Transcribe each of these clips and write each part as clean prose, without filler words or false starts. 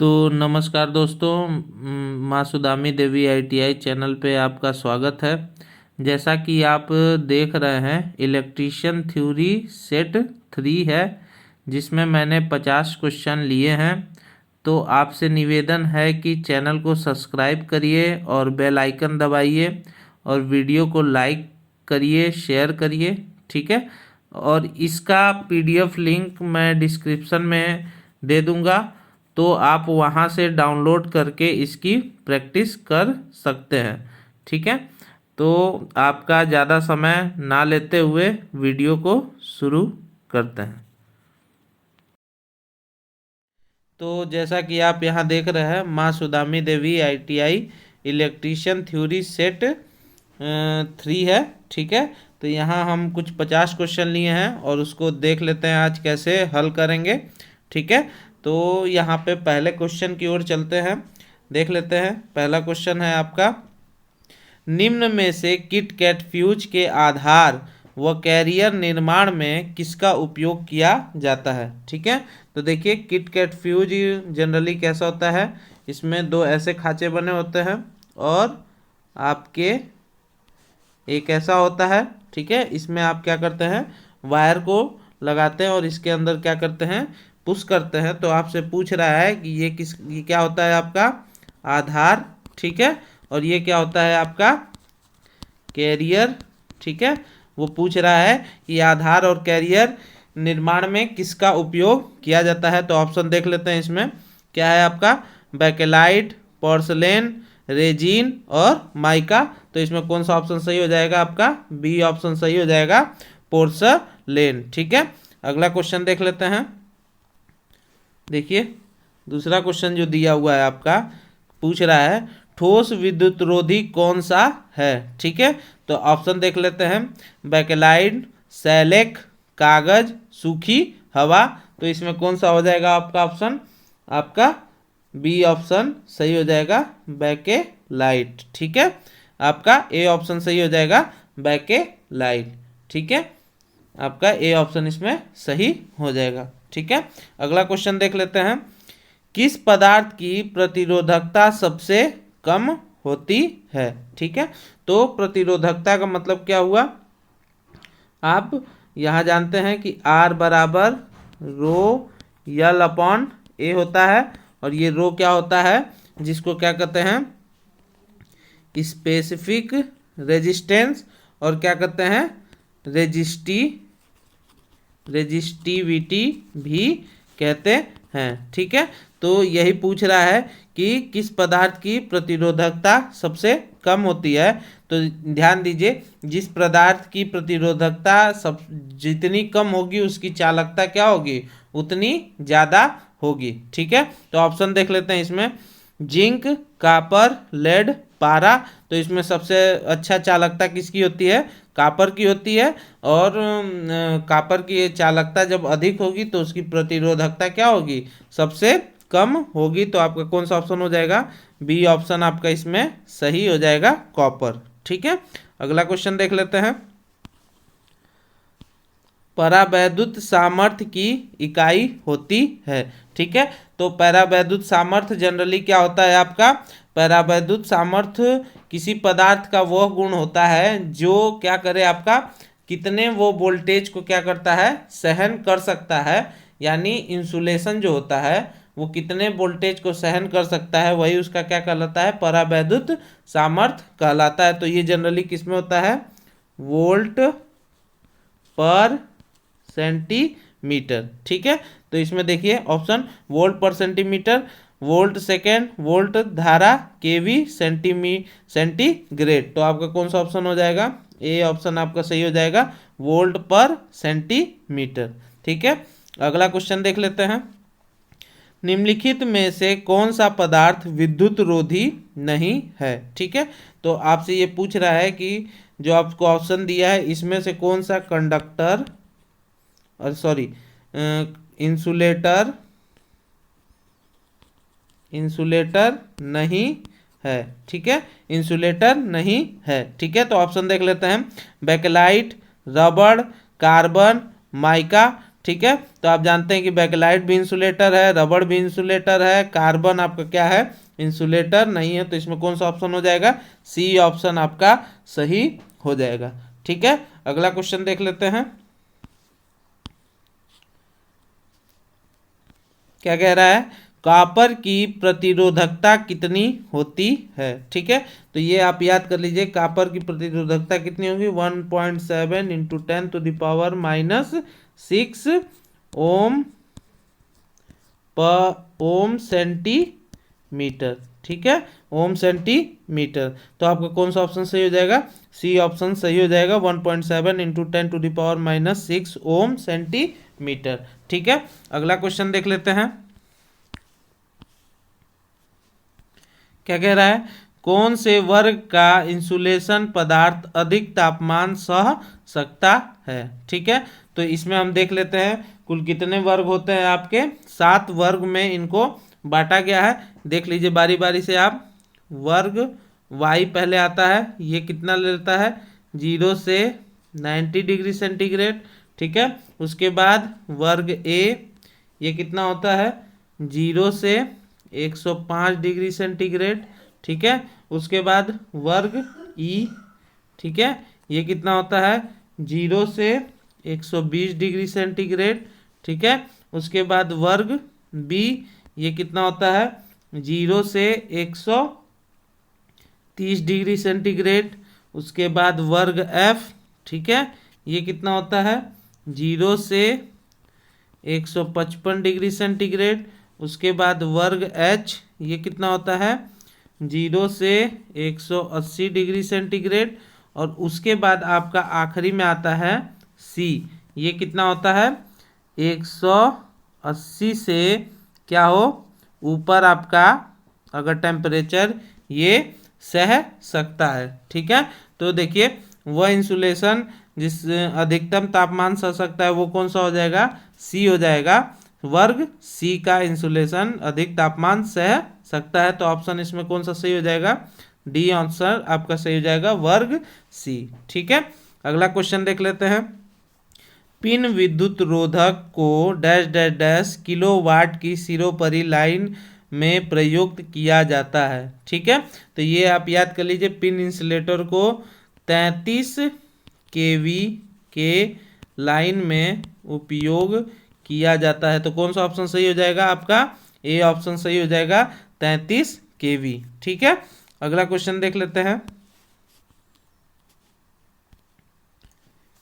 तो नमस्कार दोस्तों, माँ सुदामी देवी ITI चैनल पे आपका स्वागत है। जैसा कि आप देख रहे हैं, इलेक्ट्रीशियन थ्योरी सेट 3 है, जिसमें मैंने 50 क्वेश्चन लिए हैं। तो आपसे निवेदन है कि चैनल को सब्सक्राइब करिए और बेल आइकन दबाइए और वीडियो को लाइक करिए, शेयर करिए, ठीक है। और इसका PDF लिंक मैं डिस्क्रिप्शन में दे दूँगा, तो आप वहाँ से डाउनलोड करके इसकी प्रैक्टिस कर सकते हैं, ठीक है। तो आपका ज़्यादा समय ना लेते हुए वीडियो को शुरू करते हैं। तो जैसा कि आप यहाँ देख रहे हैं, माँ सुदामी देवी ITI इलेक्ट्रीशियन थ्योरी सेट 3 है, ठीक है। तो यहाँ हम कुछ 50 क्वेश्चन लिए हैं और उसको देख लेते हैं आज कैसे हल करेंगे, ठीक है। तो यहाँ पे पहले क्वेश्चन की ओर चलते हैं, देख लेते हैं। पहला क्वेश्चन है आपका, निम्न में से किट कैट फ्यूज के आधार व कैरियर निर्माण में किसका उपयोग किया जाता है, ठीक है। तो देखिए, किट कैट फ्यूज जनरली कैसा होता है, इसमें दो ऐसे खांचे बने होते हैं और आपके एक ऐसा होता है, ठीक है। इसमें आप क्या करते हैं, वायर को लगाते हैं और इसके अंदर क्या करते हैं, पुश करते हैं। तो आपसे पूछ रहा है कि ये क्या होता है, आपका आधार, ठीक है, और ये क्या होता है, आपका कैरियर, ठीक है। वो पूछ रहा है कि आधार और कैरियर निर्माण में किसका उपयोग किया जाता है। तो ऑप्शन देख लेते हैं, इसमें क्या है आपका, बेकेलाइट, पोर्सलेन, रेजिन और माइका। तो इसमें कौन सा ऑप्शन सही हो जाएगा, आपका बी ऑप्शन सही हो जाएगा, पोर्सलेन, ठीक है। अगला क्वेश्चन देख लेते हैं। देखिए, दूसरा क्वेश्चन जो दिया हुआ है आपका, पूछ रहा है ठोस विद्युतरोधी कौन सा है, ठीक है। तो ऑप्शन देख लेते हैं, बेकेलाइट, सैलेक, कागज, सूखी हवा। तो इसमें कौन सा हो जाएगा आपका ऑप्शन, आपका बी ऑप्शन सही हो जाएगा, बेकेलाइट, ठीक है। आपका ए ऑप्शन सही हो जाएगा, बेकेलाइट, ठीक है। आपका ए ऑप्शन इसमें सही हो जाएगा, ठीक है। अगला क्वेश्चन देख लेते हैं, किस पदार्थ की प्रतिरोधकता सबसे कम होती है, ठीक है। तो प्रतिरोधकता का मतलब क्या हुआ, आप यहाँ जानते हैं कि R बराबर रो यल अपॉन ए होता है, और ये रो क्या होता है, जिसको क्या कहते हैं, स्पेसिफिक रेजिस्टेंस, और क्या कहते हैं, रेजिस्टिविटी भी कहते हैं, ठीक है। तो यही पूछ रहा है कि किस पदार्थ की प्रतिरोधकता सबसे कम होती है। तो ध्यान दीजिए, जिस पदार्थ की प्रतिरोधकता सब जितनी कम होगी उसकी चालकता क्या होगी, उतनी ज़्यादा होगी, ठीक है। तो ऑप्शन देख लेते हैं इसमें, जिंक, कापर, लेड, पारा। तो इसमें सबसे अच्छा चालकता किसकी होती है, कापर की होती है। और कापर की चालकता जब अधिक होगी तो उसकी प्रतिरोधकता क्या होगी, सबसे कम होगी। तो आपका कौन सा ऑप्शन हो जाएगा, बी ऑप्शन आपका इसमें सही हो जाएगा, कॉपर, ठीक है। अगला क्वेश्चन देख लेते हैं, परावैद्युत सामर्थ्य की इकाई होती है, ठीक है। तो परावैद्युत सामर्थ्य जनरली क्या होता है आपका, परावैद्युत सामर्थ्य किसी पदार्थ का वह गुण होता है जो क्या करे, आपका कितने वो वोल्टेज को क्या करता है, सहन कर सकता है। यानी इंसुलेशन जो होता है वो कितने वोल्टेज को सहन कर सकता है, वही उसका क्या कहलाता है, परावैद्युत सामर्थ्य कहलाता है। तो ये जनरली किस में होता है, वोल्ट पर सेंटीमीटर, ठीक है। तो इसमें देखिए ऑप्शन, वोल्ट पर सेंटीमीटर, वोल्ट सेकेंड, वोल्ट धारा, केवी, सेंटीग्रेड। तो आपका कौन सा ऑप्शन हो जाएगा, ए ऑप्शन आपका सही हो जाएगा, वोल्ट पर सेंटीमीटर, ठीक है। अगला क्वेश्चन देख लेते हैं, निम्नलिखित में से कौन सा पदार्थ विद्युत रोधी नहीं है, ठीक है। तो आपसे ये पूछ रहा है कि जो आपको ऑप्शन दिया है इसमें से कौन सा कंडक्टर और सॉरी इंसुलेटर नहीं है, ठीक है, इंसुलेटर नहीं है, ठीक है। तो ऑप्शन देख लेते हैं, बेकेलाइट, रबड़, कार्बन, माइका, ठीक है। तो आप जानते हैं कि बैकलाइट भी इंसुलेटर है, रबड़ भी इंसुलेटर है, कार्बन आपका क्या है, इंसुलेटर नहीं है। तो इसमें कौन सा ऑप्शन हो जाएगा, सी ऑप्शन आपका सही हो जाएगा। ठीक है, अगला क्वेश्चन देख लेते हैं। क्या कह रहा है, कॉपर की प्रतिरोधकता कितनी होती है। ठीक है, तो ये आप याद कर लीजिए, कॉपर की प्रतिरोधकता कितनी होगी, 1.7 इंटू 10⁻⁻6 ओम पर ओम सेंटीमीटर। ठीक है, ओम सेंटीमीटर। तो आपका कौन सा ऑप्शन सही हो जाएगा, सी ऑप्शन सही हो जाएगा, 1.7 इंटू 10⁻⁻6 ओम सेंटीमीटर। ठीक है, अगला क्वेश्चन देख लेते हैं। क्या कह रहा है, कौन से वर्ग का इंसुलेशन पदार्थ अधिक तापमान सह सकता है। ठीक है, तो इसमें हम देख लेते हैं कुल कितने वर्ग होते हैं आपके, 7 वर्ग में इनको बांटा गया है। देख लीजिए बारी बारी से आप, वर्ग वाई पहले आता है, ये कितना लेता है, 0 से 90 डिग्री सेंटीग्रेड। ठीक है, उसके बाद वर्ग ए, ये कितना होता है, 0 से 105 डिग्री सेंटीग्रेड। ठीक है, उसके बाद वर्ग ई, ठीक है, ये कितना होता है, 0 से 120 डिग्री सेंटीग्रेड। ठीक है, उसके बाद वर्ग बी, ये कितना होता है, 0 से 130 डिग्री सेंटीग्रेड। उसके बाद वर्ग एफ, ठीक है, ये कितना होता है, 0 से 155 डिग्री सेंटीग्रेड। उसके बाद वर्ग एच, ये कितना होता है, 0 से 180 डिग्री सेंटीग्रेड। और उसके बाद आपका आखिरी में आता है सी, ये कितना होता है, 180 से क्या हो ऊपर आपका अगर टेम्परेचर ये सह सकता है। ठीक है, तो देखिए वह इंसुलेशन जिस अधिकतम तापमान सह सकता है वो कौन सा हो जाएगा, सी हो जाएगा, वर्ग सी का इंसुलेशन अधिक तापमान सह सकता है। तो ऑप्शन इसमें कौन सा सही हो जाएगा, डी आंसर आपका सही हो जाएगा, वर्ग सी। ठीक है, अगला क्वेश्चन देख लेते हैं। पिन विद्युत रोधक को डैश डैश डैश किलोवाट की सिरोपरी लाइन में प्रयुक्त किया जाता है। ठीक है, तो ये आप याद कर लीजिए, पिन इंसुलेटर को 33 केवी के लाइन में उपयोग किया जाता है। तो कौन सा ऑप्शन सही हो जाएगा आपका, ए ऑप्शन सही हो जाएगा, 33 केवी। ठीक है, अगला क्वेश्चन देख लेते हैं।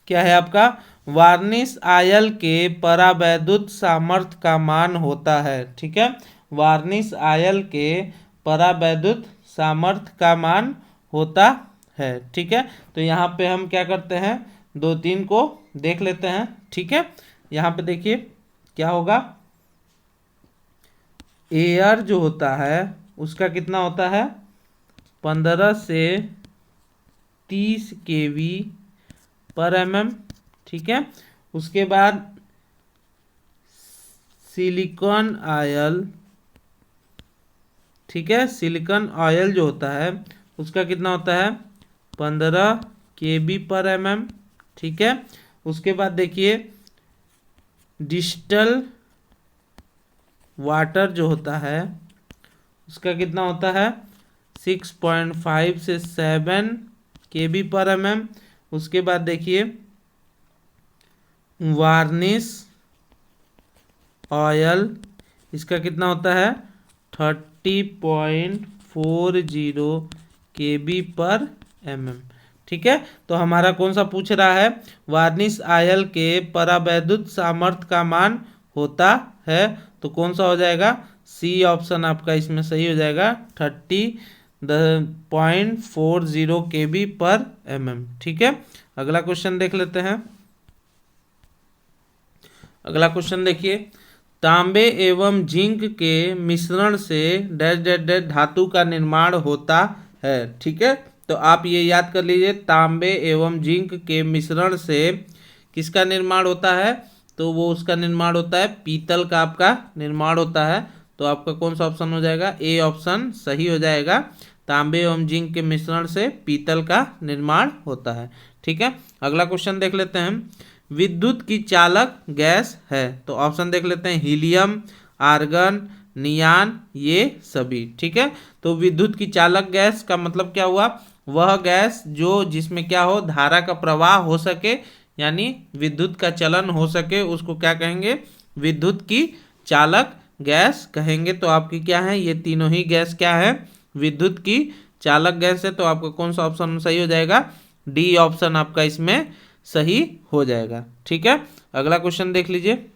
क्या है आपका, वार्निश आयल के परावैद्युत सामर्थ्य का मान होता है। ठीक है, वार्निश आयल के परावैद्युत सामर्थ्य का मान होता है। ठीक है, तो यहाँ पे हम क्या करते हैं, 2-3 को देख लेते हैं। ठीक है, यहाँ पे देखिए क्या होगा, एयर जो होता है उसका कितना होता है, 15 से 30 केवी पर एमएम। ठीक है, उसके बाद सिलिकॉन ऑयल, ठीक है, सिलिकॉन ऑयल जो होता है उसका कितना होता है, 15 केवी पर एमएम। ठीक है, उसके बाद देखिए डिस्टल वाटर जो होता है उसका कितना होता है, 6.5 से 7 केवी पर एमएम। उसके बाद देखिए वार्निश ऑयल, इसका कितना होता है, 30.40 केवी पर एमएम। ठीक है, तो हमारा कौन सा पूछ रहा है, वार्निश आयल के परावैद्युत सामर्थ्य का मान होता है। तो कौन सा हो जाएगा, सी ऑप्शन आपका इसमें सही हो जाएगा, 30.40 केवी पर एमएम। ठीक है, अगला क्वेश्चन देख लेते हैं। अगला क्वेश्चन देखिए, तांबे एवं जिंक के मिश्रण से डैश डैश डैश धातु का निर्माण होता है। ठीक है, तो आप ये याद कर लीजिए, तांबे एवं जिंक के मिश्रण से किसका निर्माण होता है, तो वो उसका निर्माण होता है पीतल का आपका निर्माण होता है। तो आपका कौन सा ऑप्शन हो जाएगा, ए ऑप्शन सही हो जाएगा, तांबे एवं जिंक के मिश्रण से पीतल का निर्माण होता है। ठीक है, अगला क्वेश्चन देख लेते हैं। विद्युत की चालक गैस है? तो ऑप्शन देख लेते हैं, हीलियम, आर्गन, नियान, ये सभी। ठीक है, तो विद्युत की चालक गैस का मतलब क्या हुआ? वह गैस जो जिसमें क्या हो, धारा का प्रवाह हो सके, यानी विद्युत का चलन हो सके, उसको क्या कहेंगे? विद्युत की चालक गैस कहेंगे। तो आपकी क्या है, ये तीनों ही गैस क्या है? विद्युत की चालक गैस है। तो आपका कौन सा ऑप्शन सही हो जाएगा? डी ऑप्शन आपका इसमें सही हो जाएगा। ठीक है, अगला क्वेश्चन देख लीजिए।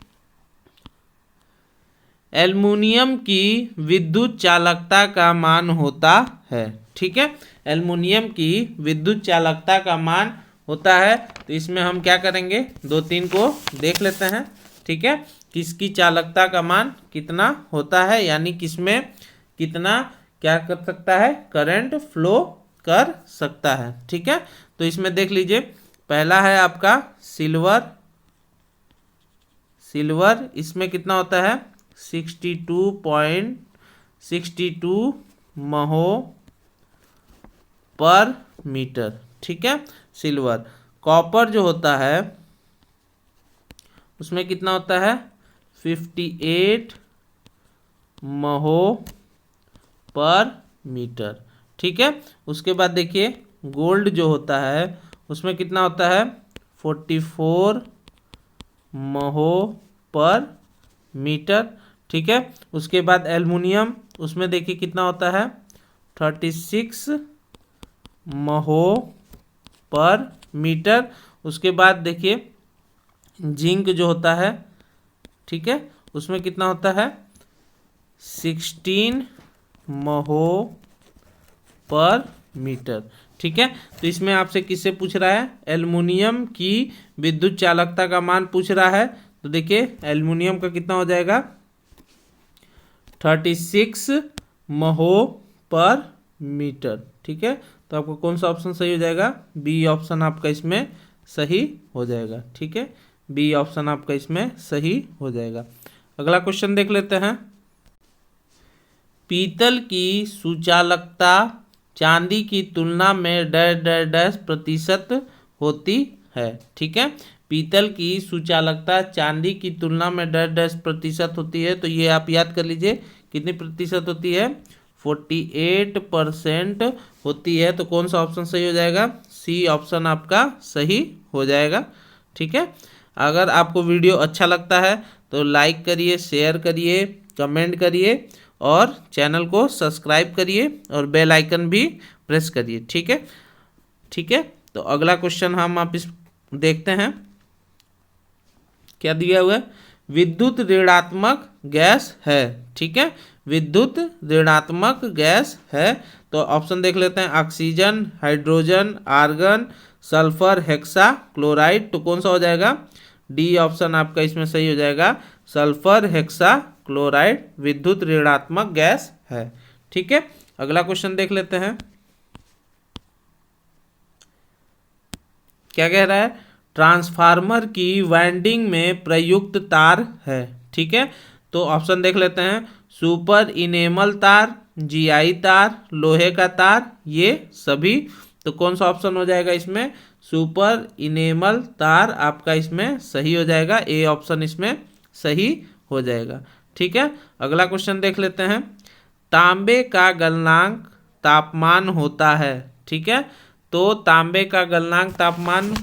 एल्युमिनियम की विद्युत चालकता का मान होता है। ठीक है, एल्युमिनियम की विद्युत चालकता का मान होता है। तो इसमें हम क्या करेंगे, दो तीन को देख लेते हैं। ठीक है, किसकी चालकता का मान कितना होता है, यानी किसमें कितना क्या कर सकता है, करंट फ्लो कर सकता है। ठीक है, तो इसमें देख लीजिए, पहला है आपका सिल्वर। सिल्वर इसमें कितना होता है? 62.62 महो पर मीटर। ठीक है, सिल्वर। कॉपर जो होता है उसमें कितना होता है? 58 महो पर मीटर। ठीक है, उसके बाद देखिए गोल्ड जो होता है उसमें कितना होता है? 44 महो पर मीटर। ठीक है, उसके बाद एल्युमिनियम, उसमें देखिए कितना होता है? 36 महो पर मीटर। उसके बाद देखिए जिंक जो होता है, ठीक है, उसमें कितना होता है? 16 महो पर मीटर। ठीक है, तो इसमें आपसे किससे पूछ रहा है? एल्युमिनियम की विद्युत चालकता का मान पूछ रहा है। तो देखिए एल्युमिनियम का कितना हो जाएगा? 36 महो पर मीटर। ठीक है, तो आपको कौन सा ऑप्शन सही हो जाएगा? बी ऑप्शन आपका इसमें सही हो जाएगा। ठीक है, बी ऑप्शन आपका इसमें सही हो जाएगा। अगला क्वेश्चन देख लेते हैं। पीतल की सुचालकता चांदी की तुलना में डैश डैश डैश प्रतिशत होती है। ठीक है, पीतल की सुचालकता चांदी की तुलना में डैश डैश प्रतिशत होती है। तो ये आप याद कर लीजिए, कितनी प्रतिशत होती है? 48% होती है। तो कौन सा ऑप्शन सही हो जाएगा? सी ऑप्शन आपका सही हो जाएगा। ठीक है, अगर आपको वीडियो अच्छा लगता है तो लाइक करिए, शेयर करिए, कमेंट करिए और चैनल को सब्सक्राइब करिए और बेल आइकन भी प्रेस करिए। ठीक है, ठीक है, तो अगला क्वेश्चन हम आप इस देखते हैं क्या दिया हुआ है। विद्युत ऋणात्मक गैस है। ठीक है, विद्युत ऋणात्मक गैस है। तो ऑप्शन देख लेते हैं, oxygen, hydrogen, argon, sulphur, hexachloride. तो कौन सा हो जाएगा? डी ऑप्शन आपका इसमें सही हो जाएगा, सल्फर हेक्सा क्लोराइड विद्युत ऋणात्मक गैस है। ठीक है, अगला क्वेश्चन देख लेते हैं क्या कह रहा है। ट्रांसफार्मर की वाइंडिंग में प्रयुक्त तार है। ठीक है, तो ऑप्शन देख लेते हैं, सुपर इनेमल तार, जीआई तार, लोहे का तार, ये सभी। तो कौन सा ऑप्शन हो जाएगा इसमें? सुपर इनेमल तार आपका इसमें सही हो जाएगा, ए ऑप्शन इसमें सही हो जाएगा। ठीक है, अगला क्वेश्चन देख लेते हैं। तांबे का गलनांक तापमान होता है। ठीक है, तो तांबे का गलनांक तापमान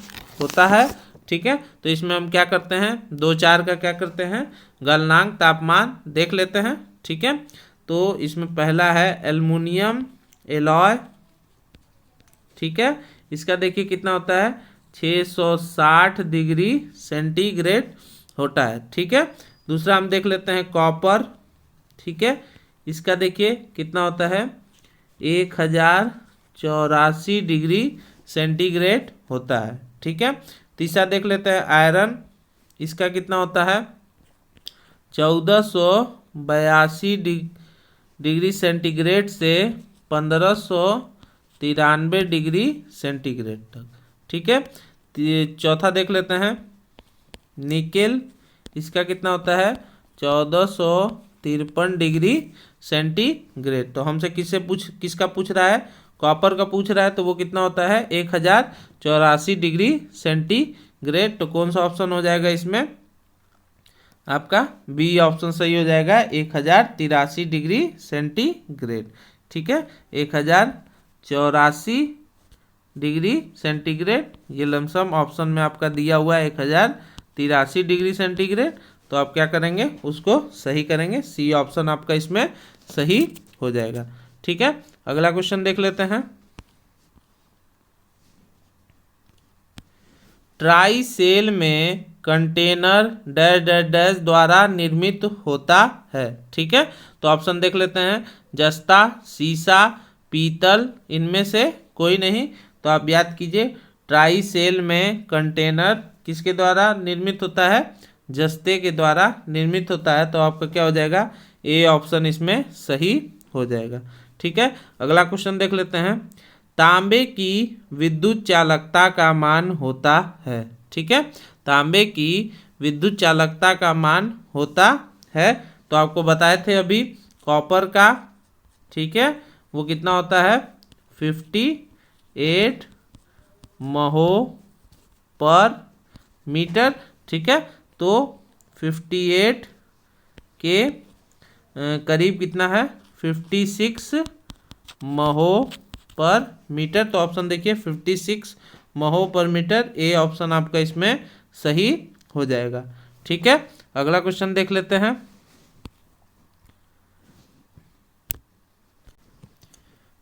होता है। ठीक है, तो इसमें हम क्या करते हैं, 2 4 का क्या करते हैं, गलनांक तापमान देख लेते हैं। ठीक है, तो इसमें पहला है एल्युमिनियम एलॉय। ठीक है, इसका देखिए कितना होता है, 660 डिग्री सेंटीग्रेड होता है। ठीक है, दूसरा हम देख लेते हैं कॉपर। ठीक है, इसका देखिए कितना होता है, 1084 डिग्री सेंटीग्रेड होता है। ठीक है, तीसरा देख लेते हैं आयरन। इसका कितना होता है, 1482 डिग्री सेंटीग्रेड से 1593 डिग्री सेंटीग्रेड तक। ठीक है, चौथा देख लेते हैं निकेल। इसका कितना होता है, 1453 डिग्री सेंटीग्रेड। तो हमसे किसका पूछ रहा है, कॉपर का पूछ रहा है। तो वो कितना होता है, 1084 डिग्री सेंटीग्रेड ग्रेड, तो कौन सा ऑप्शन हो जाएगा इसमें? आपका बी ऑप्शन सही हो जाएगा, 1083 डिग्री सेंटीग्रेड। ठीक है, 1084 डिग्री सेंटीग्रेड, ये लमसम ऑप्शन में आपका दिया हुआ है 1083 डिग्री सेंटीग्रेड। तो आप क्या करेंगे, उसको सही करेंगे, सी ऑप्शन आपका इसमें सही हो जाएगा। ठीक है, अगला क्वेश्चन देख लेते हैं। ट्राई सेल में कंटेनर डैश डैश डैश द्वारा निर्मित होता है। ठीक है, तो ऑप्शन देख लेते हैं, जस्ता, शीशा, पीतल, इनमें से कोई नहीं। तो आप याद कीजिए, ट्राई सेल में कंटेनर किसके द्वारा निर्मित होता है? जस्ते के द्वारा निर्मित होता है। तो आपका क्या हो जाएगा, ए ऑप्शन इसमें सही हो जाएगा। ठीक है, अगला क्वेश्चन देख लेते हैं। तांबे की विद्युत चालकता का मान होता है। ठीक है, तांबे की विद्युत चालकता का मान होता है, तो आपको बताए थे अभी कॉपर का। ठीक है, वो कितना होता है? 58 महो पर मीटर। ठीक है, तो 58 के करीब कितना है? 56 महो पर मीटर। तो ऑप्शन देखिए 56 महो पर मीटर, ए ऑप्शन आपका इसमें सही हो जाएगा। ठीक है, अगला क्वेश्चन देख लेते हैं।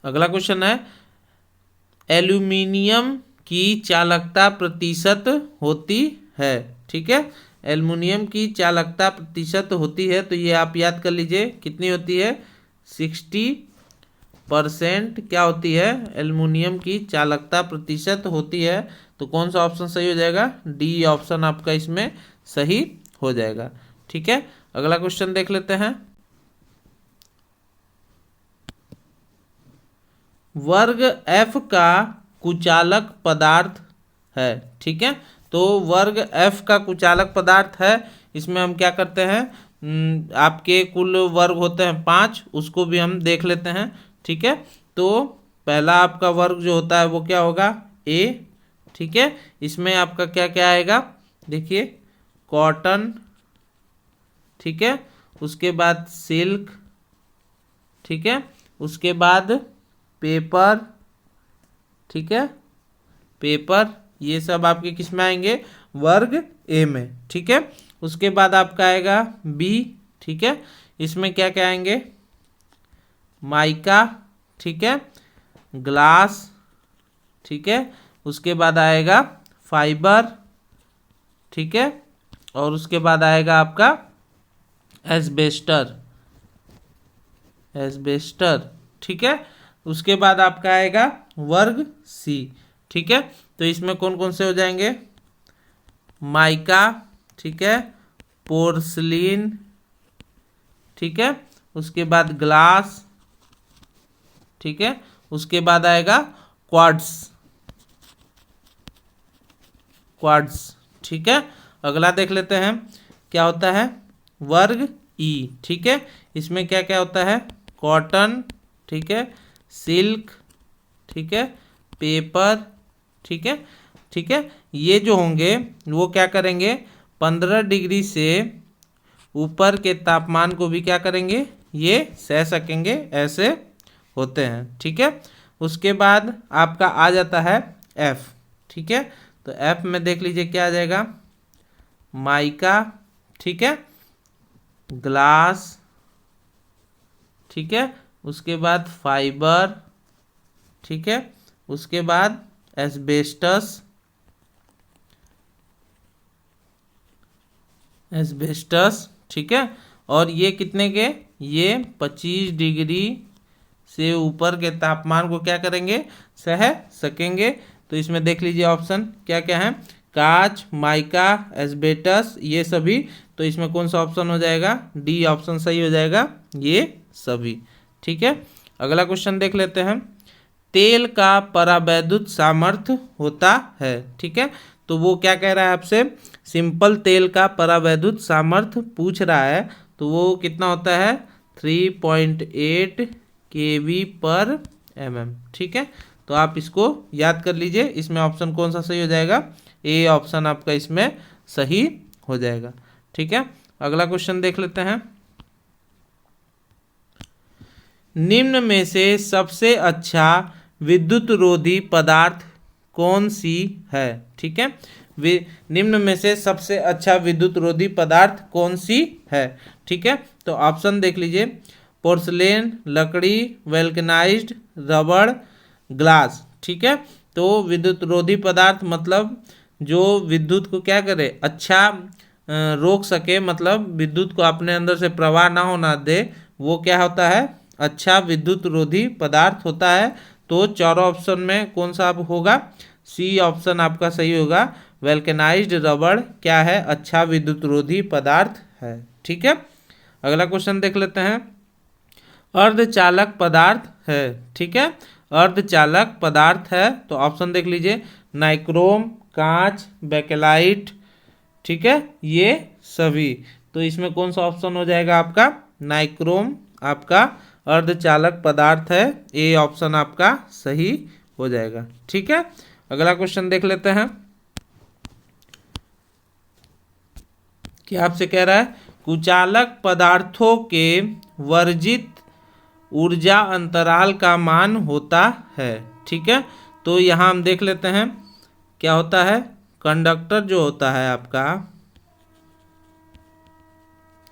अगला क्वेश्चन है, एल्यूमिनियम की चालकता प्रतिशत होती है। ठीक है, एल्युमिनियम की चालकता प्रतिशत होती है, तो ये आप याद कर लीजिए कितनी होती है? 60% क्या होती है? एल्युमिनियम की चालकता प्रतिशत होती है। तो कौन सा ऑप्शन सही हो जाएगा? डी ऑप्शन आपका इसमें सही हो जाएगा। ठीक है, अगला क्वेश्चन देख लेते हैं। वर्ग एफ का कुचालक पदार्थ है। ठीक है, तो वर्ग एफ का कुचालक पदार्थ है। इसमें हम क्या करते हैं, आपके कुल वर्ग होते हैं 5, उसको भी हम देख लेते हैं। ठीक है, तो पहला आपका वर्ग जो होता है वो क्या होगा? ए। ठीक है, इसमें आपका क्या क्या आएगा? देखिए, कॉटन। ठीक है, उसके बाद सिल्क। ठीक है, उसके बाद पेपर। ठीक है, पेपर, ये सब आपके किस में आएंगे? वर्ग ए में। ठीक है, उसके बाद आपका आएगा बी। ठीक है, इसमें क्या क्या आएंगे? माइका। ठीक है, ग्लास। ठीक है, उसके बाद आएगा फाइबर। ठीक है, और उसके बाद आएगा आपका एस्बेस्टर। एस्बेस्टर। ठीक है, उसके बाद आपका आएगा वर्ग सी। ठीक है, तो इसमें कौन कौन से हो जाएंगे? माइका। ठीक है, पोर्सलिन। ठीक है, उसके बाद ग्लास। ठीक है, उसके बाद आएगा क्वार्ट्ज। क्वार्ट्ज। ठीक है, अगला देख लेते हैं क्या होता है? वर्ग ई। ठीक है, इसमें क्या क्या होता है? कॉटन। ठीक है, सिल्क। ठीक है, पेपर। ठीक है, ठीक है, ये जो होंगे वो क्या करेंगे? 15 डिग्री से ऊपर के तापमान को भी क्या करेंगे? ये सह सकेंगे, ऐसे होते हैं। ठीक है, उसके बाद आपका आ जाता है एफ। ठीक है, तो एफ में देख लीजिए क्या आ जाएगा? माइका। ठीक है, ग्लास। ठीक है, उसके बाद फाइबर। ठीक है, उसके बाद एस्बेस्टस। एस्बेस्टस। ठीक है, और ये कितने के? ये 25 डिग्री से ऊपर के तापमान को क्या करेंगे? सह सकेंगे। तो इसमें देख लीजिए ऑप्शन क्या क्या है? कांच, माइका, एस्बेस्टस, ये सभी। तो इसमें कौन सा ऑप्शन हो जाएगा? डी ऑप्शन सही हो जाएगा, ये सभी। ठीक है, अगला क्वेश्चन देख लेते हैं। तेल का परावैद्युत सामर्थ्य होता है। ठीक है, तो वो क्या कह रहा है आपसे? सिंपल तेल का परावैद्युत सामर्थ्य पूछ रहा है। तो वो कितना होता है? 3.8 kV पर mm। ठीक है, तो आप इसको याद कर लीजिए। इसमें ऑप्शन कौन सा सही हो जाएगा? ए ऑप्शन आपका इसमें सही हो जाएगा। ठीक है, अगला क्वेश्चन देख लेते हैं। निम्न में से सबसे अच्छा विद्युत रोधी पदार्थ कौन सी है? ठीक है, निम्न में से सबसे अच्छा विद्युत रोधी पदार्थ कौन सी है? ठीक है, तो ऑप्शन देख लीजिए, पोर्सलेन, लकड़ी, वेल्कनाइज्ड, रबड़, ग्लास। ठीक है, तो विद्युत रोधी पदार्थ मतलब जो विद्युत को क्या करे, अच्छा रोक सके, मतलब विद्युत को अपने अंदर से प्रवाह ना होना दे, वो क्या होता है, अच्छा विद्युत रोधी पदार्थ होता है। तो चारों ऑप्शन में कौन सा होगा? सी ऑप्शन आपका सही होगा। वेल्केनाइज्ड रबड़ क्या है? अच्छा विद्युत रोधी पदार्थ है। ठीक है, अगला क्वेश्चन देख लेते हैं। अर्धचालक पदार्थ है। ठीक है, अर्धचालक पदार्थ है तो ऑप्शन देख लीजिए, नाइक्रोम, कांच, बेकेलाइट। ठीक है, ये सभी। तो इसमें कौन सा ऑप्शन हो जाएगा आपका? नाइक्रोम आपका अर्धचालक पदार्थ है। ए ऑप्शन आपका सही हो जाएगा। ठीक है, अगला क्वेश्चन देख लेते हैं। क्या आपसे कह रहा है? कुचालक पदार्थों के वर्जित ऊर्जा अंतराल का मान होता है। ठीक है, तो यहाँ हम देख लेते हैं क्या होता है। कंडक्टर जो होता है आपका,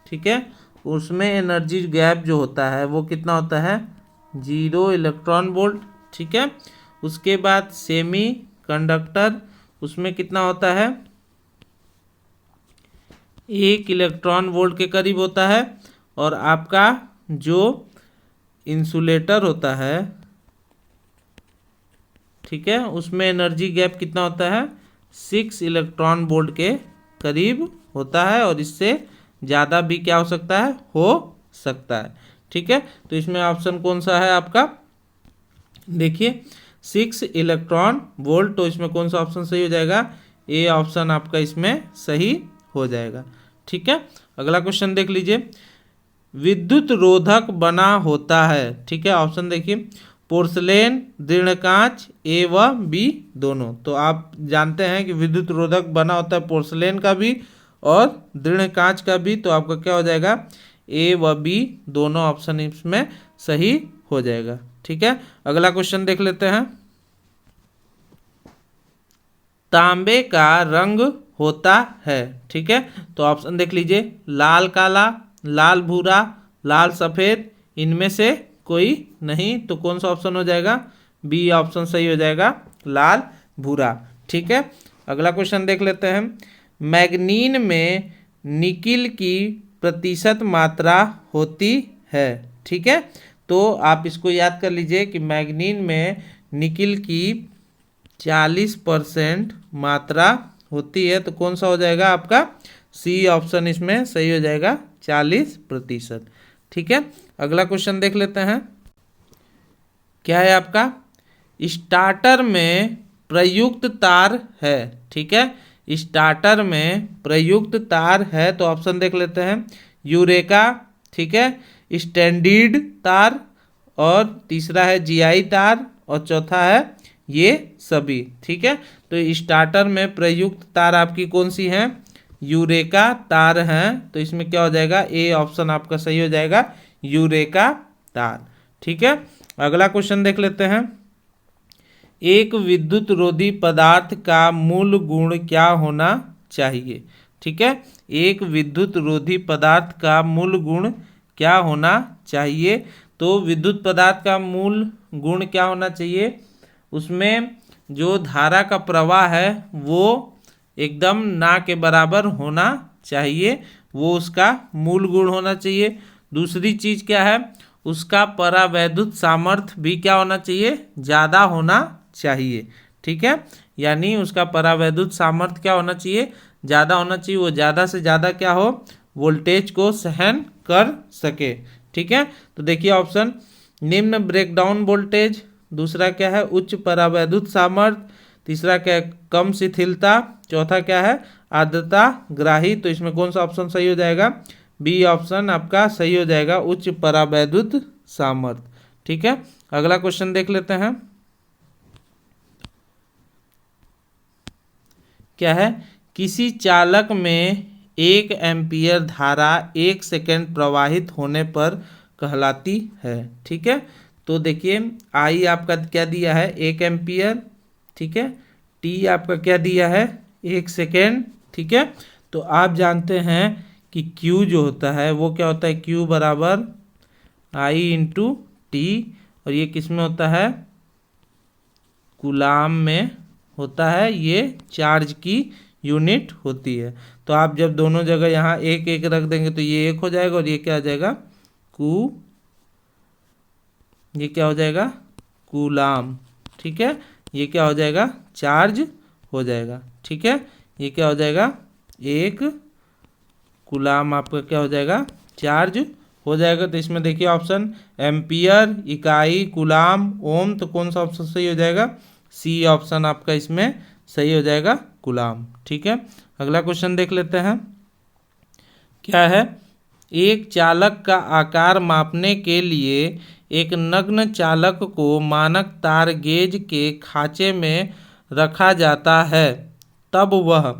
ठीक है, उसमें एनर्जी गैप जो होता है वो कितना होता है? 0 इलेक्ट्रॉन वोल्ट। ठीक है, उसके बाद सेमी कंडक्टर, उसमें कितना होता है? 1 इलेक्ट्रॉन वोल्ट के करीब होता है। और आपका जो इंसुलेटर होता है, ठीक है, उसमें एनर्जी गैप कितना होता है? 6 इलेक्ट्रॉन वोल्ट के करीब होता है, और इससे ज़्यादा भी क्या हो सकता है? हो सकता है। ठीक है, तो इसमें ऑप्शन कौन सा है आपका? देखिए 6 इलेक्ट्रॉन वोल्ट, तो इसमें कौन सा ऑप्शन सही हो जाएगा? ए ऑप्शन आपका इसमें सही हो जाएगा। ठीक है, अगला क्वेश्चन देख लीजिए। विद्युत रोधक बना होता है। ठीक है, ऑप्शन देखिए, पोर्सलेन, दृढ़ कांच, ए व बी दोनों। तो आप जानते हैं कि विद्युत रोधक बना होता है पोर्सलेन का भी और दृढ़ कांच का भी। तो आपका क्या हो जाएगा? ए व बी दोनों ऑप्शन इसमें सही हो जाएगा। ठीक है, अगला क्वेश्चन देख लेते हैं। तांबे का रंग होता है। ठीक है, तो ऑप्शन देख लीजिए, लाल काला, लाल भूरा, लाल सफ़ेद, इनमें से कोई नहीं। तो कौन सा ऑप्शन हो जाएगा? बी ऑप्शन सही हो जाएगा, लाल भूरा। ठीक है, अगला क्वेश्चन देख लेते हैं। मैग्नीन में निकिल की प्रतिशत मात्रा होती है। ठीक है, तो आप इसको याद कर लीजिए कि मैग्नीन में निकिल की 40% मात्रा होती है। तो कौन सा हो जाएगा आपका? सी ऑप्शन इसमें सही हो जाएगा, 40%। ठीक है, अगला क्वेश्चन देख लेते हैं। क्या है आपका? स्टार्टर में प्रयुक्त तार है। ठीक है, स्टार्टर में प्रयुक्त तार है तो ऑप्शन देख लेते हैं, यूरेका, ठीक है, स्टैंडर्ड तार, और तीसरा है जीआई तार, और चौथा है ये सभी। ठीक है, तो स्टार्टर में प्रयुक्त तार आपकी कौन सी है? यूरेका तार हैं। तो इसमें क्या हो जाएगा? ए ऑप्शन आपका सही हो जाएगा, यूरेका तार। ठीक है, अगला क्वेश्चन देख लेते हैं। एक विद्युत रोधी पदार्थ का मूल गुण क्या होना चाहिए? ठीक है, एक विद्युत रोधी पदार्थ का मूल गुण क्या होना चाहिए? तो विद्युत पदार्थ का मूल गुण क्या होना चाहिए? उसमें जो धारा का प्रवाह है वो एकदम ना के बराबर होना चाहिए, वो उसका मूल गुण होना चाहिए। दूसरी चीज़ क्या है? उसका परावैद्युत सामर्थ्य भी क्या होना चाहिए? ज़्यादा होना चाहिए। ठीक है, यानी उसका परावैद्युत सामर्थ्य क्या होना चाहिए? ज़्यादा होना चाहिए। वो ज़्यादा से ज़्यादा क्या हो? वोल्टेज को सहन कर सके। ठीक है, तो देखिए ऑप्शन, निम्न ब्रेकडाउन वोल्टेज, दूसरा क्या है? उच्च परावैद्युत सामर्थ्य, तीसरा क्या है? कम शिथिलता, चौथा क्या है? आर्द्रता ग्राही। तो इसमें कौन सा ऑप्शन सही हो जाएगा? बी ऑप्शन आपका सही हो जाएगा, उच्च परावैद्युत सामर्थ्य। ठीक है, अगला क्वेश्चन देख लेते हैं। क्या है, किसी चालक में 1 एम्पियर धारा 1 सेकेंड प्रवाहित होने पर कहलाती है। ठीक है, तो देखिए आई आपका क्या दिया है, 1 एम्पियर। ठीक है, टी आपका क्या दिया है, 1 सेकेंड। ठीक है, तो आप जानते हैं कि क्यू जो होता है वो क्या होता है, क्यू बराबर आई इंटू टी, और ये किस में होता है, कूलाम में होता है, ये चार्ज की यूनिट होती है। तो आप जब दोनों जगह यहाँ एक एक रख देंगे तो ये एक हो जाएगा और ये क्या हो जाएगा, ये क्या हो जाएगा, कूलाम। ठीक है, ये क्या हो जाएगा, चार्ज हो जाएगा। ठीक है, ये क्या हो जाएगा, 1 कूलाम आपका क्या हो जाएगा, चार्ज हो जाएगा। तो इसमें देखिए ऑप्शन एम्पियर, इकाई, कूलाम, ओम, तो कौन सा ऑप्शन सही हो जाएगा, सी ऑप्शन आपका इसमें सही हो जाएगा, कूलाम। ठीक है, अगला क्वेश्चन देख लेते हैं। क्या है, एक चालक का आकार मापने के लिए एक नग्न चालक को मानक तार गेज के खांचे में रखा जाता है, तब वह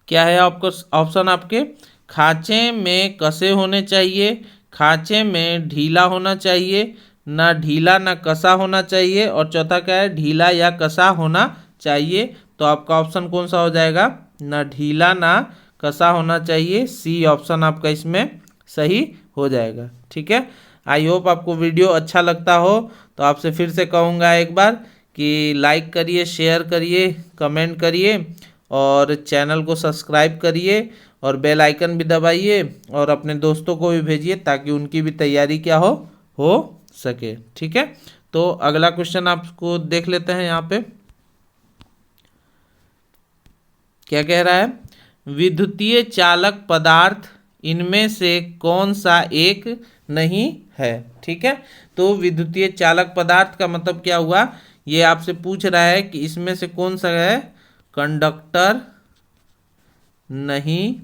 क्या है, आपको ऑप्शन आपके खांचे में कसे होने चाहिए, खांचे में ढीला होना चाहिए, ना ढीला ना कसा होना चाहिए, और चौथा क्या है, ढीला या कसा होना चाहिए। तो आपका ऑप्शन कौन सा हो जाएगा, ना ढीला ना कसा होना चाहिए, सी ऑप्शन आपका इसमें सही हो जाएगा। ठीक है, आई होप आपको वीडियो अच्छा लगता हो। तो आपसे फिर से कहूँगा एक बार कि लाइक करिए, शेयर करिए, कमेंट करिए, और चैनल को सब्सक्राइब करिए, और बेल आइकन भी दबाइए, और अपने दोस्तों को भी भेजिए ताकि उनकी भी तैयारी क्या हो सके। ठीक है, तो अगला क्वेश्चन आपको देख लेते हैं। यहाँ पे क्या कह रहा है, विद्युतीय चालक पदार्थ इनमें से कौन सा एक नहीं है। ठीक है, तो विद्युतीय चालक पदार्थ का मतलब क्या हुआ, ये आपसे पूछ रहा है कि इसमें से कौन सा है, कंडक्टर नहीं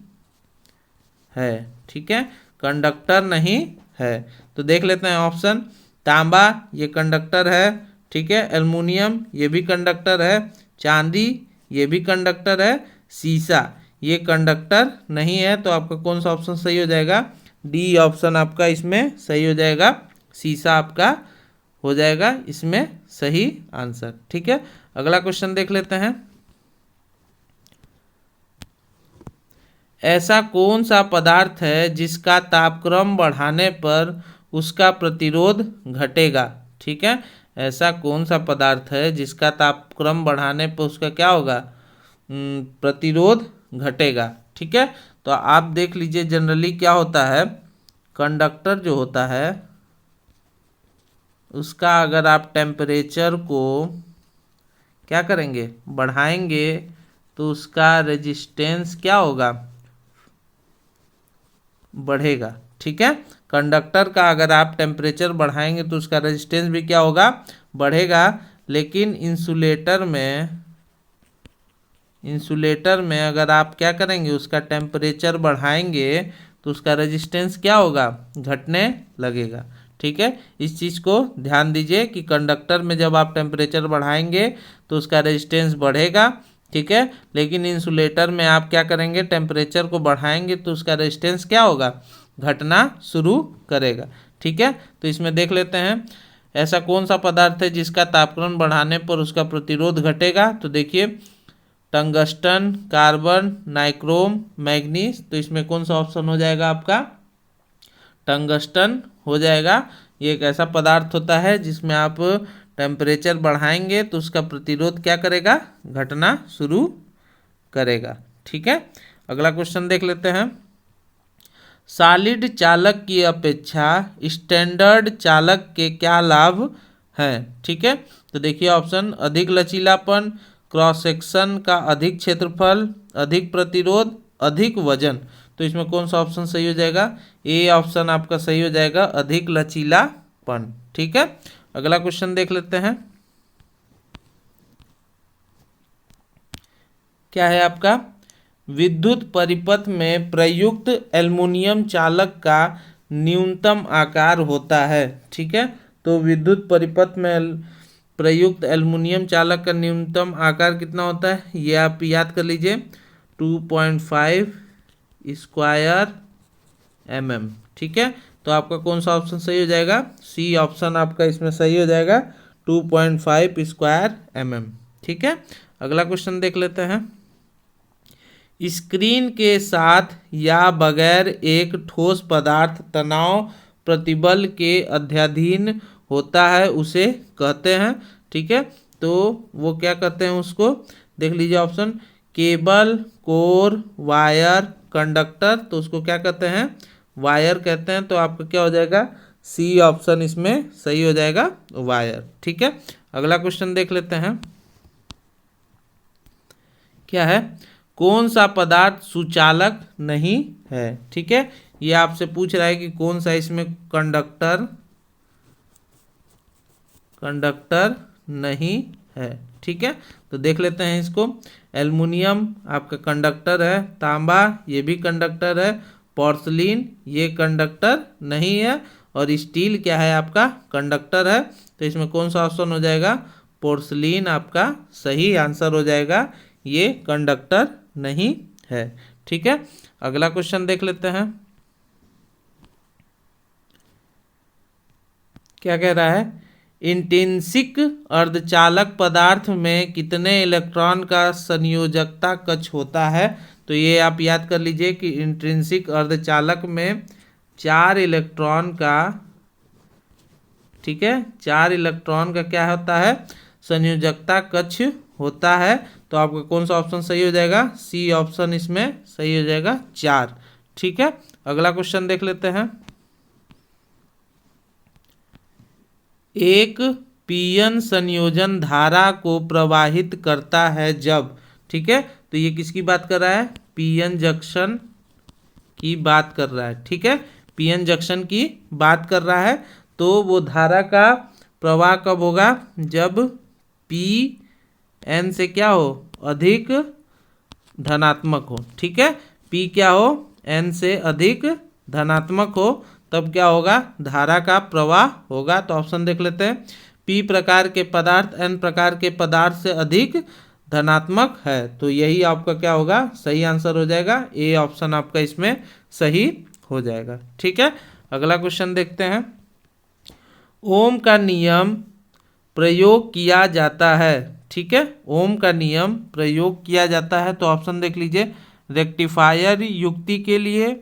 है। ठीक है, कंडक्टर नहीं है। तो देख लेते हैं ऑप्शन, तांबा ये कंडक्टर है। ठीक है, एल्युमिनियम ये भी कंडक्टर है, चांदी ये भी कंडक्टर है, शीशा ये कंडक्टर नहीं है। तो आपका कौन सा ऑप्शन सही हो जाएगा, डी ऑप्शन आपका इसमें सही हो जाएगा, शीशा आपका हो जाएगा इसमें सही आंसर। ठीक है, अगला क्वेश्चन देख लेते हैं। ऐसा कौन सा पदार्थ है जिसका तापक्रम बढ़ाने पर उसका प्रतिरोध घटेगा। ठीक है, ऐसा कौन सा पदार्थ है जिसका तापक्रम बढ़ाने पर उसका क्या होगा, प्रतिरोध घटेगा। ठीक है, तो आप देख लीजिए जनरली क्या होता है, कंडक्टर जो होता है उसका अगर आप टेम्परेचर को क्या करेंगे, बढ़ाएंगे, तो उसका रेजिस्टेंस क्या होगा, बढ़ेगा। ठीक है, कंडक्टर का अगर आप टेम्परेचर बढ़ाएंगे तो उसका रेजिस्टेंस भी क्या होगा, बढ़ेगा। लेकिन इंसुलेटर में अगर आप क्या करेंगे, उसका टेम्परेचर बढ़ाएंगे तो उसका रेजिस्टेंस क्या होगा, घटने लगेगा। ठीक है, इस चीज़ को ध्यान दीजिए कि कंडक्टर में जब आप टेम्परेचर बढ़ाएंगे तो उसका रेजिस्टेंस बढ़ेगा। ठीक है, लेकिन इंसुलेटर में आप क्या करेंगे, टेम्परेचर को बढ़ाएंगे तो उसका रेजिस्टेंस क्या होगा, घटना शुरू करेगा। ठीक है, तो इसमें देख लेते हैं, ऐसा कौन सा पदार्थ है जिसका तापक्रम बढ़ाने पर उसका प्रतिरोध घटेगा। तो देखिए टंगस्टन, कार्बन, नाइक्रोम, मैग्नीज, तो इसमें कौन सा ऑप्शन हो जाएगा आपका, टंगस्टन हो जाएगा। ये एक ऐसा पदार्थ होता है जिसमें आप टेम्परेचर बढ़ाएंगे तो उसका प्रतिरोध क्या करेगा, घटना शुरू करेगा। ठीक है, अगला क्वेश्चन देख लेते हैं। सॉलिड चालक की अपेक्षा स्टैंडर्ड चालक के क्या लाभ हैं। ठीक है, तो देखिए ऑप्शन, अधिक लचीलापन, क्रॉस सेक्शन का अधिक क्षेत्रफल, अधिक प्रतिरोध, अधिक वजन। तो इसमें कौन सा ऑप्शन सही हो जाएगा, ए ऑप्शन आपका सही हो जाएगा, अधिक लचीलापन। ठीक है, अगला क्वेश्चन देख लेते हैं। क्या है आपका, विद्युत परिपथ में प्रयुक्त एल्युमिनियम चालक का न्यूनतम आकार होता है। ठीक है, तो विद्युत परिपथ में प्रयुक्त एल्युमिनियम चालक का न्यूनतम आकार कितना होता है, ये आप याद कर लीजिए 2.5 स्क्वायर mm। ठीक है, तो आपका कौन सा ऑप्शन सही हो जाएगा, सी ऑप्शन आपका इसमें सही हो जाएगा 2.5 स्क्वायर mm। ठीक है, अगला क्वेश्चन देख लेते हैं। स्क्रीन के साथ या बगैर एक ठोस पदार्थ तनाव प्रतिबल के अध्याधीन होता है उसे कहते हैं। ठीक है, तो वो क्या कहते हैं उसको देख लीजिए option, cable, core, wire, conductor, तो उसको क्या कहते हैं, वायर कहते हैं। तो आपका क्या हो जाएगा, सी ऑप्शन इसमें सही हो जाएगा, वायर। ठीक है, अगला क्वेश्चन देख लेते हैं। क्या है, कौन सा पदार्थ सुचालक नहीं है। ठीक है, ये आपसे पूछ रहा है कि कौन सा इसमें कंडक्टर नहीं है। ठीक है, तो देख लेते हैं इसको। एल्युमिनियम आपका कंडक्टर है, तांबा ये भी कंडक्टर है, पोर्सिलीन ये कंडक्टर नहीं है, और स्टील क्या है आपका कंडक्टर है। तो इसमें कौन सा ऑप्शन हो जाएगा, पोर्सिलीन आपका सही आंसर हो जाएगा, ये कंडक्टर नहीं है। ठीक है, अगला क्वेश्चन देख लेते हैं। क्या कह रहा है, इंट्रिंसिक अर्धचालक पदार्थ में कितने इलेक्ट्रॉन का संयोजकता कक्ष होता है। तो ये आप याद कर लीजिए कि इंट्रिंसिक अर्धचालक में 4 इलेक्ट्रॉन का, ठीक है, 4 इलेक्ट्रॉन का क्या होता है, संयोजकता कक्ष होता है। तो आपका कौन सा ऑप्शन सही हो जाएगा, सी ऑप्शन इसमें सही हो जाएगा, 4। ठीक है, अगला क्वेश्चन देख लेते हैं। एक पीएन संयोजन धारा को प्रवाहित करता है जब, ठीक है, तो ये किसकी बात कर रहा है, पीएन जंक्शन की बात कर रहा है। ठीक है, पीएन जंक्शन की बात कर रहा है। तो वो धारा का प्रवाह कब होगा, जब पी एन से क्या हो, अधिक धनात्मक हो। ठीक है, पी क्या हो, एन से अधिक धनात्मक हो, तब क्या होगा, धारा का प्रवाह होगा। तो ऑप्शन देख लेते हैं। पी प्रकार के पदार्थ एन प्रकार के पदार्थ से अधिक धनात्मक है, तो यही आपका क्या होगा, सही आंसर हो जाएगा, ए ऑप्शन आपका इसमें सही हो जाएगा। ठीक है, अगला क्वेश्चन देखते हैं। ओम का नियम प्रयोग किया जाता है। ठीक है, ओम का नियम प्रयोग किया जाता है, तो ऑप्शन देख लीजिए, रेक्टिफायर युक्ति के लिए,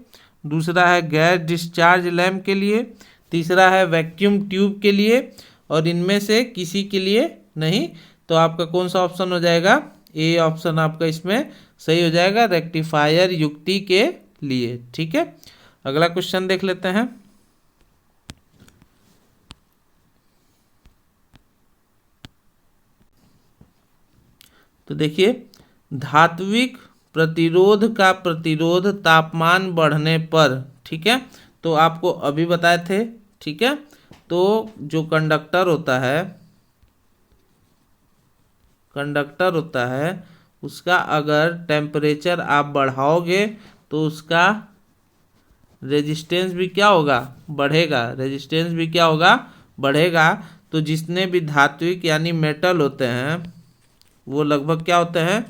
दूसरा है गैस डिस्चार्ज लैंप के लिए, तीसरा है वैक्यूम ट्यूब के लिए, और इनमें से किसी के लिए नहीं। तो आपका कौन सा ऑप्शन हो जाएगा, ए ऑप्शन आपका इसमें सही हो जाएगा, रेक्टिफायर युक्ति के लिए। ठीक है, अगला क्वेश्चन देख लेते हैं। तो देखिए, धात्विक प्रतिरोध का प्रतिरोध तापमान बढ़ने पर, ठीक है, तो आपको अभी बताए थे। ठीक है, तो जो कंडक्टर होता है उसका अगर टेम्परेचर आप बढ़ाओगे तो उसका रेजिस्टेंस भी क्या होगा, बढ़ेगा, रेजिस्टेंस भी क्या होगा, बढ़ेगा। तो जितने भी धात्विक यानी मेटल होते हैं वो लगभग क्या होते हैं,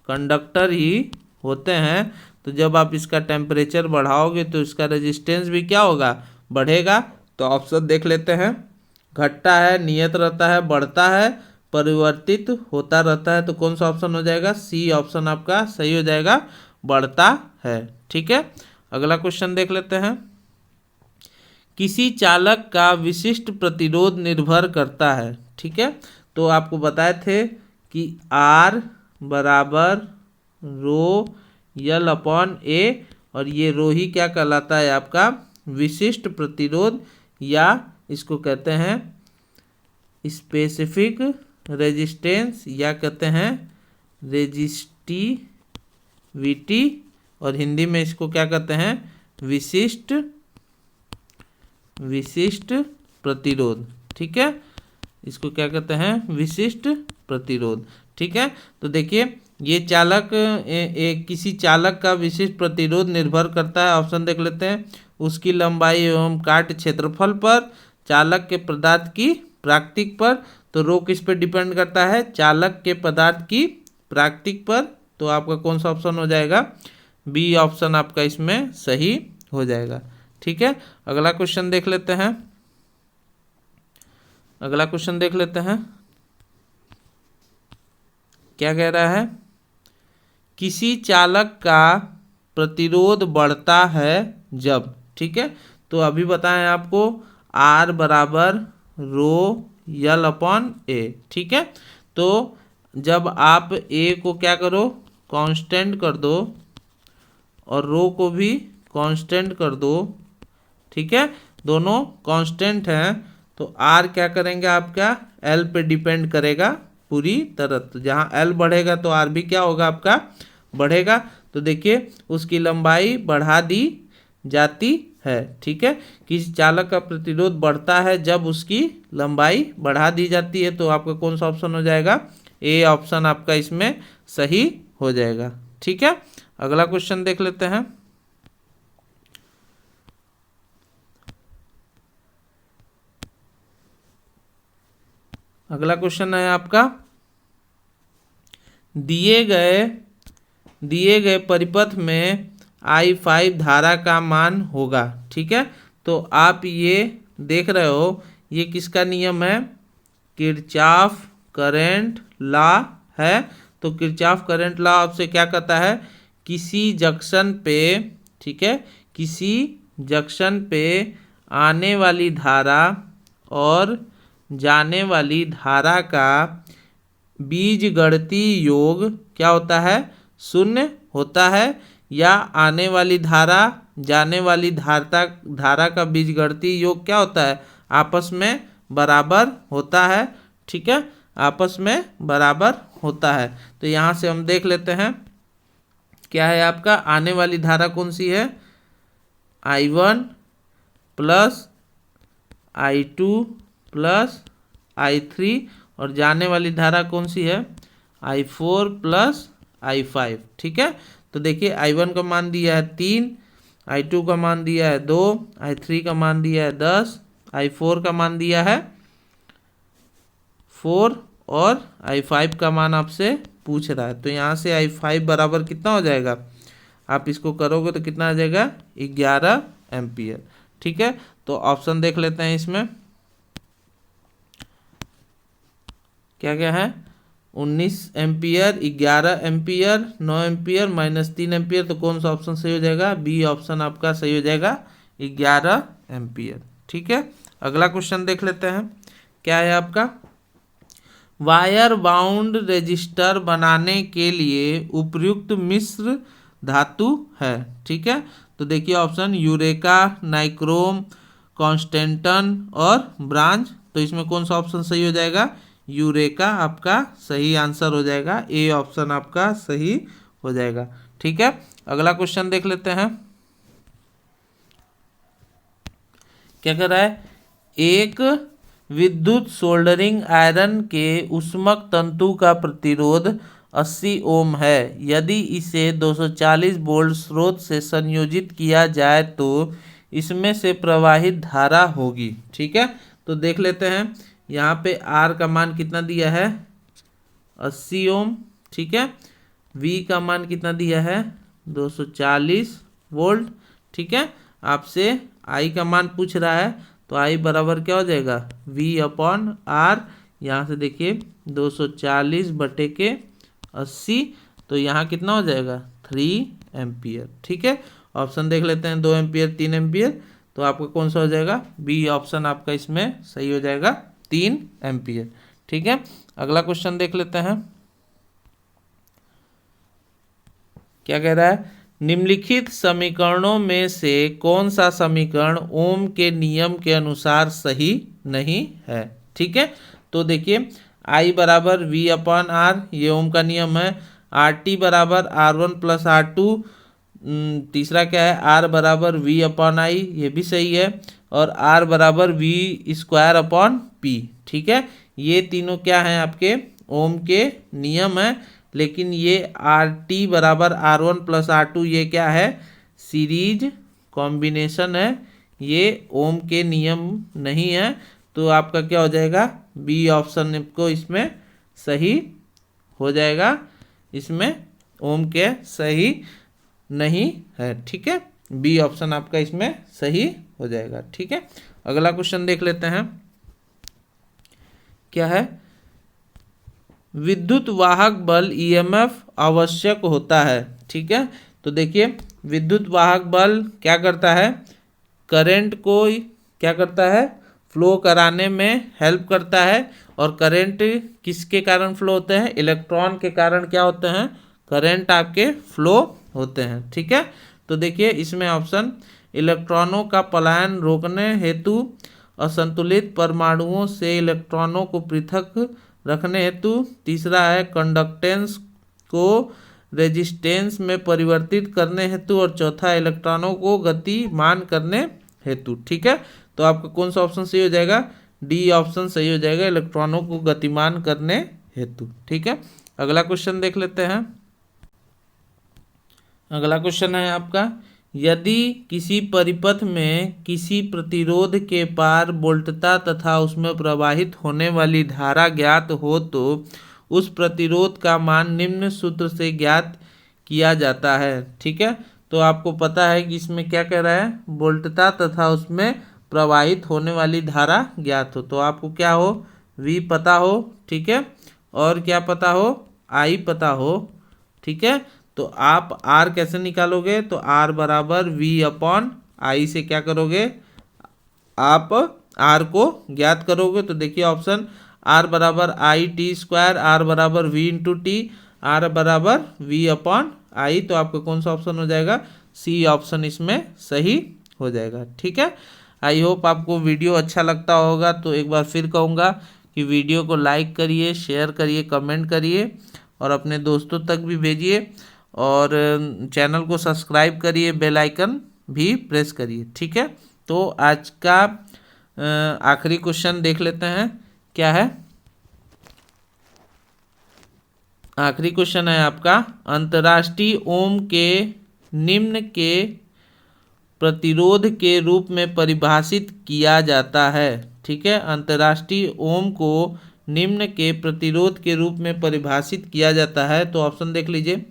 कंडक्टर ही होते हैं। तो जब आप इसका टेम्परेचर बढ़ाओगे तो इसका रेजिस्टेंस भी क्या होगा, बढ़ेगा। तो ऑप्शन देख लेते हैं। घटता है, नियत रहता है, बढ़ता है, परिवर्तित होता रहता है। तो कौन सा ऑप्शन हो जाएगा, सी ऑप्शन आपका सही हो जाएगा, बढ़ता है। ठीक है, अगला क्वेश्चन देख लेते हैं। किसी चालक का विशिष्ट प्रतिरोध निर्भर करता है। ठीक है, तो आपको बताए थे कि R बराबर रो यल अपॉन ए, और ये रो ही क्या कहलाता है आपका विशिष्ट प्रतिरोध, या इसको कहते हैं स्पेसिफिक रेजिस्टेंस, या कहते हैं रेजिस्टिविटी, और हिंदी में इसको क्या कहते हैं, विशिष्ट प्रतिरोध। ठीक है, इसको क्या कहते हैं, विशिष्ट प्रतिरोध। ठीक है, तो देखिए ये चालक किसी चालक का विशिष्ट प्रतिरोध निर्भर करता है, ऑप्शन देख लेते हैं, उसकी लंबाई एवं काट क्षेत्रफल पर, चालक के पदार्थ की प्राकृतिक पर, तो रो किस पे डिपेंड करता है, चालक के पदार्थ की प्राकृतिक पर। तो आपका कौन सा ऑप्शन हो जाएगा, बी ऑप्शन आपका इसमें सही हो जाएगा। ठीक है, अगला क्वेश्चन देख लेते हैं। अगला क्वेश्चन देख लेते हैं, क्या कह रहा है, किसी चालक का प्रतिरोध बढ़ता है जब, ठीक है, तो अभी बताएं आपको R बराबर रो यल अपॉन ए। ठीक है, तो जब आप A को क्या करो, कांस्टेंट कर दो और रो को भी कांस्टेंट कर दो, ठीक है, दोनों कांस्टेंट हैं, तो R क्या करेंगे आपका L पे डिपेंड करेगा पूरी तरह। तो जहाँ L बढ़ेगा तो R भी क्या होगा आपका बढ़ेगा। तो देखिए उसकी लंबाई बढ़ा दी जाती है। ठीक है, किसी चालक का प्रतिरोध बढ़ता है जब उसकी लंबाई बढ़ा दी जाती है, तो आपका कौन सा ऑप्शन हो जाएगा, ए ऑप्शन आपका इसमें सही हो जाएगा। ठीक है, अगला क्वेश्चन देख लेते हैं। अगला क्वेश्चन है आपका, दिए गए परिपथ में I5 धारा का मान होगा। ठीक है, तो आप ये देख रहे हो ये किसका नियम है, किरचॉफ करंट लॉ है। तो किरचॉफ करंट लॉ आपसे क्या कहता है, किसी जंक्शन पे, ठीक है, किसी जंक्शन पे आने वाली धारा और जाने वाली धारा का बीजगणितीय योग क्या होता है, शून्य होता है, या आने वाली धारा जाने वाली धारा का बीजगणितीय योग क्या होता है, आपस में बराबर होता है। ठीक है, आपस में बराबर होता है। तो यहाँ से हम देख लेते हैं क्या है आपका, आने वाली धारा कौन सी है, I1 plus I2 plus I3, और जाने वाली धारा कौन सी है, I4 प्लस I5। ठीक है, तो देखिए I1 का मान दिया है 3, I2 का मान दिया है 2, I3 का मान दिया है 10, I4 का मान दिया है 4, और I5 का मान आपसे पूछ रहा है। तो यहाँ से I5 बराबर कितना हो जाएगा, आप इसको करोगे तो कितना आ जाएगा, 11 एम्पियर। ठीक है, तो ऑप्शन देख लेते हैं इसमें क्या क्या है, 19 ampere, 11 ampere, 9 ampere minus 3 ampere. तो कौन सा ऑप्शन सही हो जाएगा, बी ऑप्शन आपका सही हो जाएगा, 11 एम्पियर। ठीक है, अगला क्वेश्चन देख लेते हैं, क्या है आपका, वायर बाउंड रेजिस्टर बनाने के लिए उपयुक्त मिश्र धातु है। ठीक है, तो देखिए ऑप्शन यूरेका, नाइक्रोम, कॉन्स्टेंटन और ब्रांज। तो इसमें कौन सा ऑप्शन सही हो जाएगा, यूरेका आपका सही आंसर हो जाएगा, ए ऑप्शन आपका सही हो जाएगा। ठीक है, अगला क्वेश्चन देख लेते हैं, क्या कर रहा है, एक विद्युत सोल्डरिंग आयरन के ऊष्मक तंतु का प्रतिरोध 80 ओम है। यदि इसे 240 वोल्ट स्रोत से संयोजित किया जाए तो इसमें से प्रवाहित धारा होगी। ठीक है, तो देख लेते हैं यहाँ पे R का मान कितना दिया है, 80 ओम। ठीक है, V का मान कितना दिया है, 240 वोल्ट। ठीक है, आपसे I का मान पूछ रहा है, तो I बराबर क्या हो जाएगा, V अपॉन R। यहाँ से देखिए 240 बटे के 80, तो यहाँ कितना हो जाएगा, 3 एम्पियर। ठीक है, ऑप्शन देख लेते हैं, 2 एम्पियर 3 एम्पियर, तो आपका कौन सा हो जाएगा, बी ऑप्शन आपका इसमें सही हो जाएगा, 3 एम्पियर। ठीक है, अगला क्वेश्चन देख लेते हैं, क्या कह रहा है, निम्नलिखित समीकरणों में से कौन सा समीकरण ओम के नियम के अनुसार सही नहीं है। ठीक है, तो देखिए I बराबर V अपॉन R, ये ओम का नियम है। RT बराबर R1 प्लस R2, तीसरा क्या है, R बराबर V अपॉन I, ये भी सही है। और R बराबर V स्क्वायर अपॉन P। ठीक है, ये तीनों क्या हैं आपके ओम के नियम है, लेकिन ये RT बराबर R1 प्लस R2 ये क्या है, सीरीज कॉम्बिनेशन है, ये ओम के नियम नहीं है। तो आपका क्या हो जाएगा, बी ऑप्शन को इसमें सही हो जाएगा। इसमें ओम के सही नहीं है, ठीक है, बी ऑप्शन आपका इसमें सही हो जाएगा। ठीक है, अगला क्वेश्चन देख लेते हैं क्या है। विद्युत वाहक बल ईएमएफ आवश्यक होता है। ठीक है, तो देखिए विद्युत वाहक बल क्या करता है, करंट को क्या करता है, फ्लो कराने में हेल्प करता है। और करंट किसके कारण फ्लो होते हैं, इलेक्ट्रॉन के कारण क्या होते हैं, करंट आपके फ्लो होते हैं। ठीक है, तो देखिए इसमें ऑप्शन इलेक्ट्रॉनों का पलायन रोकने हेतु असंतुलित परमाणुओं से इलेक्ट्रॉनों को पृथक रखने हेतु, तीसरा है कंडक्टेंस को रेजिस्टेंस में परिवर्तित करने हेतु, और चौथा इलेक्ट्रॉनों को गतिमान करने हेतु। ठीक है, तो आपका कौन सा ऑप्शन सही हो जाएगा, डी ऑप्शन सही हो जाएगा, इलेक्ट्रॉनों को गतिमान करने हेतु। ठीक है, अगला क्वेश्चन देख लेते हैं। अगला क्वेश्चन है आपका, यदि किसी परिपथ में किसी प्रतिरोध के पार वोल्टता तथा उसमें प्रवाहित होने वाली धारा ज्ञात हो तो उस प्रतिरोध का मान निम्न सूत्र से ज्ञात किया जाता है। ठीक है, तो आपको पता है कि इसमें क्या कह रहा है, वोल्टता तथा उसमें प्रवाहित होने वाली धारा ज्ञात हो, तो आपको क्या हो, V पता हो। ठीक है, और क्या पता हो, I पता हो। ठीक है, तो आप R कैसे निकालोगे, तो R बराबर V/I से क्या करोगे, आप R को ज्ञात करोगे। तो देखिए ऑप्शन R बराबर I/t², R बराबर V/t, R बराबर V/I, तो आपका कौन सा ऑप्शन हो जाएगा, C ऑप्शन इसमें सही हो जाएगा। ठीक है, आई होप आपको वीडियो अच्छा लगता होगा। तो एक बार फिर कहूँगा कि वीडियो को लाइक करिए, शेयर करिए, कमेंट करिए और अपने दोस्तों तक भी भेजिए, और चैनल को सब्सक्राइब करिए, बेल आइकन भी प्रेस करिए। ठीक है, तो आज का आखिरी क्वेश्चन देख लेते हैं क्या है। आखिरी क्वेश्चन है आपका, अंतर्राष्ट्रीय ओम के निम्न के प्रतिरोध के रूप में परिभाषित किया जाता है। ठीक है, अंतर्राष्ट्रीय ओम को निम्न के प्रतिरोध के रूप में परिभाषित किया जाता है। तो ऑप्शन देख लीजिए,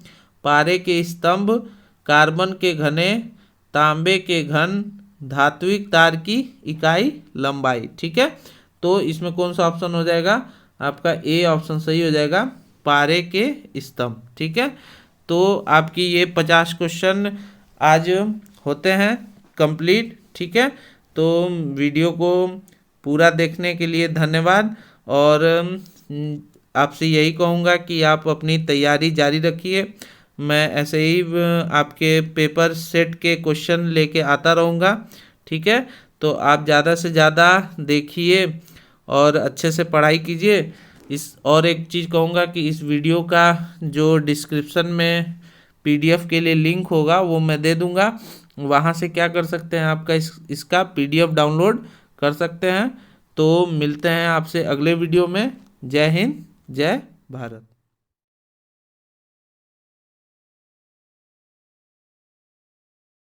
पारे के स्तंभ, कार्बन के घने, तांबे के घन, धात्विक तार की इकाई लंबाई। ठीक है, तो इसमें कौन सा ऑप्शन हो जाएगा, आपका ए ऑप्शन सही हो जाएगा, पारे के स्तंभ। ठीक है, तो आपकी ये 50 क्वेश्चन आज होते हैं कंप्लीट। ठीक है, तो वीडियो को पूरा देखने के लिए धन्यवाद, और आपसे यही कहूँगा कि आप अपनी तैयारी जारी रखिए। मैं ऐसे ही आपके पेपर सेट के क्वेश्चन लेके आता रहूँगा। ठीक है, तो आप ज़्यादा से ज़्यादा देखिए और अच्छे से पढ़ाई कीजिए। और एक चीज़ कहूँगा कि इस वीडियो का जो डिस्क्रिप्शन में PDF के लिए लिंक होगा वो मैं दे दूँगा, वहाँ से क्या कर सकते हैं, आपका इसका PDF डाउनलोड कर सकते हैं। तो मिलते हैं आपसे अगले वीडियो में। जय हिंद, जय भारत।